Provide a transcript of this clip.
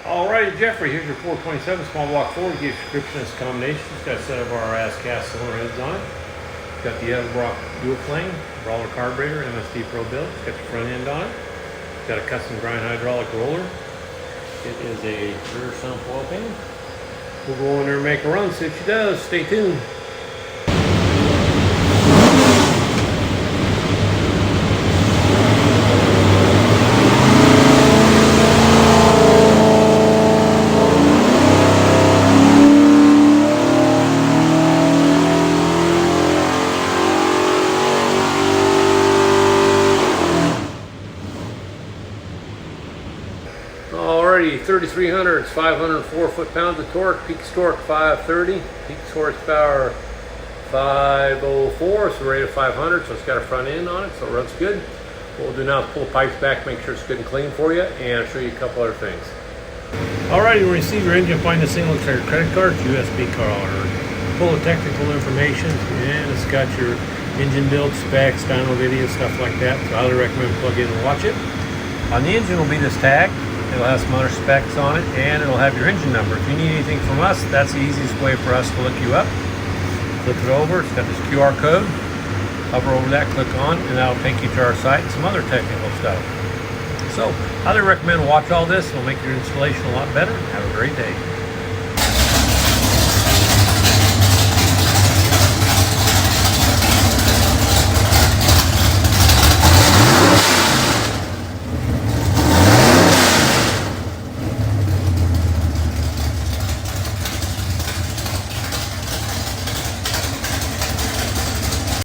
Alrighty, Jeffrey, here's your 427 small block Ford. Give description of this combination. It's got a set of our cast cylinder heads on it. It's got the Edelbrock dual flame, Brawler carburetor, MSD Pro Billet. It's got your front end on it. It's got a custom grind hydraulic roller. It is a rear sump oil pan. We'll go in there and make a run, see what she does. Stay tuned. Alrighty, 3300, it's 504 foot-pounds of torque, peak torque 530, peak horsepower 504, so rate of 500, so it's got a front end on it, so it runs good. What we'll do now is pull the pipes back, make sure it's good and clean for you, and I'll show you a couple other things. Alrighty, when you receive your engine, find the single clear credit cards, USB card, pull the technical information, and it's got your engine build specs, dyno video, stuff like that, so I highly recommend plug in and watch it. On the engine will be this tag. It'll have some other specs on it, and it'll have your engine number. If you need anything from us, that's the easiest way for us to look you up. Flip it over, it's got this QR code. Hover over that, click on, and that'll take you to our site and some other technical stuff. So, highly recommend watch all this. It'll make your installation a lot better. Have a great day.